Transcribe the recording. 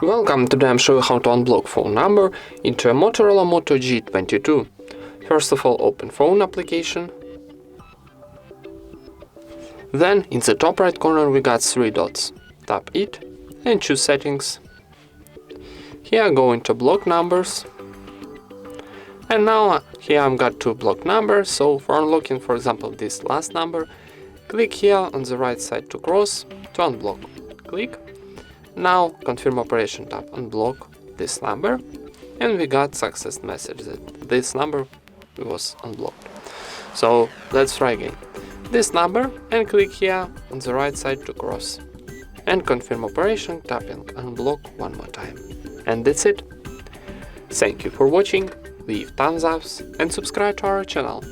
Welcome, today I'm showing how to unblock phone number into a Motorola Moto G22. First of all, open phone application. Then in the top right corner we got 3 dots. Tap it and choose settings. Here go into block numbers. And now here I've got 2 block numbers, so for unlocking, for example, this last number, click here on the right side to cross to unblock. Click. Now confirm operation, tap unblock this number, and we got success message that this number was unblocked. So let's try again. This number and click here on the right side to cross. And confirm operation, tapping unblock one more time. And that's it. Thank you for watching, leave thumbs ups and subscribe to our channel.